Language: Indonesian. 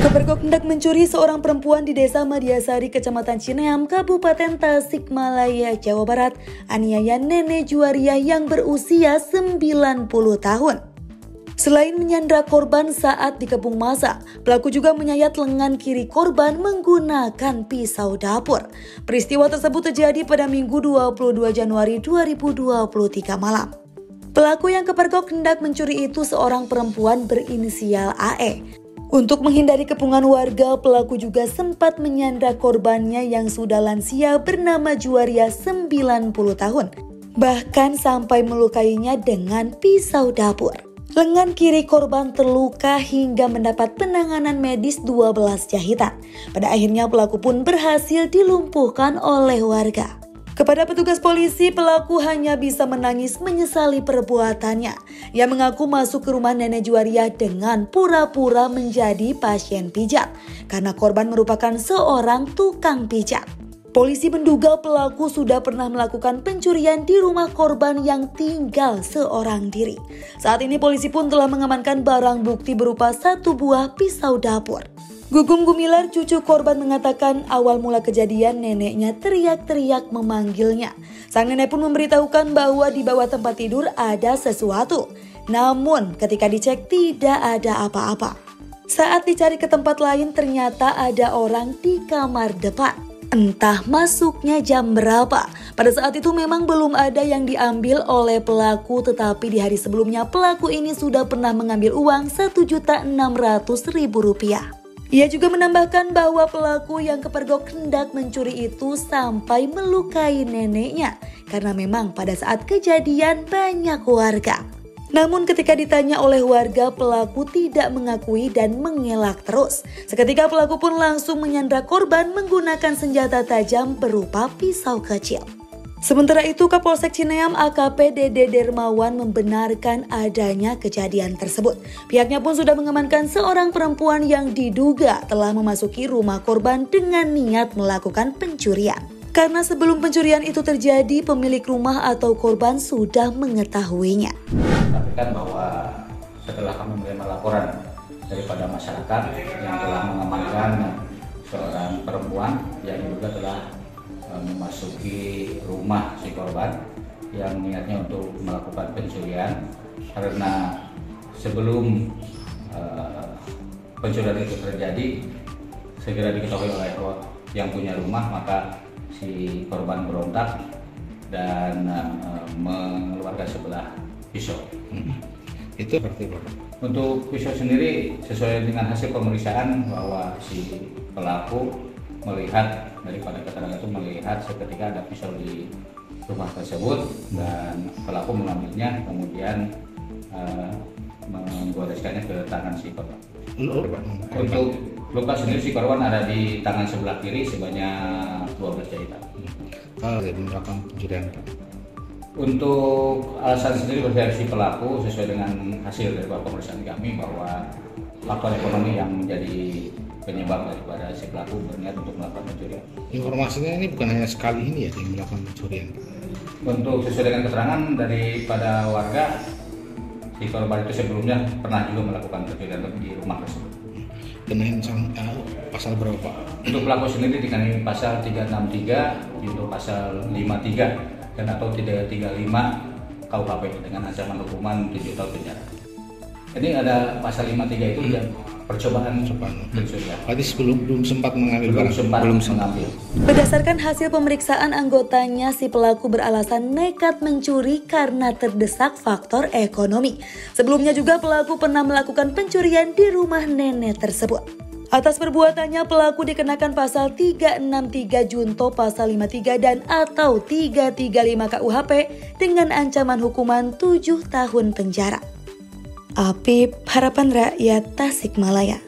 Kepergok hendak mencuri seorang perempuan di Desa Madiasari, Kecamatan Cineam, Kabupaten Tasikmalaya, Jawa Barat. Aniaya nenek Juwariah yang berusia 90 tahun. Selain menyandra korban saat dikepung massa, pelaku juga menyayat lengan kiri korban menggunakan pisau dapur. Peristiwa tersebut terjadi pada Minggu 22 Januari 2023 malam. Pelaku yang kepergok hendak mencuri itu seorang perempuan berinisial AE. Untuk menghindari kepungan warga, pelaku juga sempat menyandra korbannya yang sudah lansia bernama Juwariah 90 tahun. Bahkan sampai melukainya dengan pisau dapur. Lengan kiri korban terluka hingga mendapat penanganan medis 12 jahitan. Pada akhirnya pelaku pun berhasil dilumpuhkan oleh warga. Kepada petugas polisi, pelaku hanya bisa menangis menyesali perbuatannya. Ia mengaku masuk ke rumah nenek Juwariah dengan pura-pura menjadi pasien pijat, karena korban merupakan seorang tukang pijat. Polisi menduga pelaku sudah pernah melakukan pencurian di rumah korban yang tinggal seorang diri. Saat ini polisi pun telah mengamankan barang bukti berupa satu buah pisau dapur. Gugum Gumilar, cucu korban, mengatakan awal mula kejadian neneknya teriak-teriak memanggilnya. Sang nenek pun memberitahukan bahwa di bawah tempat tidur ada sesuatu. Namun ketika dicek tidak ada apa-apa. Saat dicari ke tempat lain ternyata ada orang di kamar depan. Entah masuknya jam berapa. Pada saat itu memang belum ada yang diambil oleh pelaku, tetapi di hari sebelumnya pelaku ini sudah pernah mengambil uang Rp1.600.000. Ia juga menambahkan bahwa pelaku yang kepergok hendak mencuri itu sampai melukai neneknya karena memang pada saat kejadian banyak warga. Namun ketika ditanya oleh warga, pelaku tidak mengakui dan mengelak terus. Seketika pelaku pun langsung menyandra korban menggunakan senjata tajam berupa pisau kecil. Sementara itu, Kapolsek Cineam AKP Dede Dermawan membenarkan adanya kejadian tersebut. Pihaknya pun sudah mengamankan seorang perempuan yang diduga telah memasuki rumah korban dengan niat melakukan pencurian. Karena sebelum pencurian itu terjadi, pemilik rumah atau korban sudah mengetahuinya. Sampaikan bahwa setelah kami menerima laporan daripada masyarakat yang telah mengamankan seorang perempuan yang diduga telah memasuki rumah si korban yang niatnya untuk melakukan pencurian, karena sebelum pencurian itu terjadi segera diketahui oleh yang punya rumah, maka si korban berontak dan mengeluarkan sebelah pisau. Itu seperti apa? Untuk pisau sendiri sesuai dengan hasil pemeriksaan bahwa si pelaku melihat daripada keterangan itu melihat seketika ada pisau di rumah tersebut dan pelaku mengambilnya kemudian menggoreskannya ke tangan si korban. Untuk luka sendiri si korban ada di tangan sebelah kiri sebanyak 12 jahitan. Melakukan pencurian. Untuk alasan sendiri dari si pelaku sesuai dengan hasil dari pemeriksaan kami bahwa faktor ekonomi yang menjadi penyebab daripada si pelaku berniat untuk melakukan pencurian. Informasinya ini bukan hanya sekali ini ya yang melakukan pencurian. Untuk sesuai dengan keterangan daripada warga, si korban itu sebelumnya pernah juga melakukan pencurian di rumah tersebut. Kenain pasal berapa? Untuk pelaku sendiri dikenai pasal 363, untuk pasal 53 dan atau 335 KUHP dengan ancaman hukuman 7 tahun penjara. Ini ada pasal 53 itu yang percobaan pencurian. Berarti belum sempat mengambil barang. Belum mengambil. Berdasarkan hasil pemeriksaan anggotanya, si pelaku beralasan nekat mencuri karena terdesak faktor ekonomi. Sebelumnya juga pelaku pernah melakukan pencurian di rumah nenek tersebut. Atas perbuatannya pelaku dikenakan pasal 363 Junto, pasal 53 dan atau 335 KUHP dengan ancaman hukuman 7 tahun penjara. Apip, Harapan Rakyat, Tasikmalaya.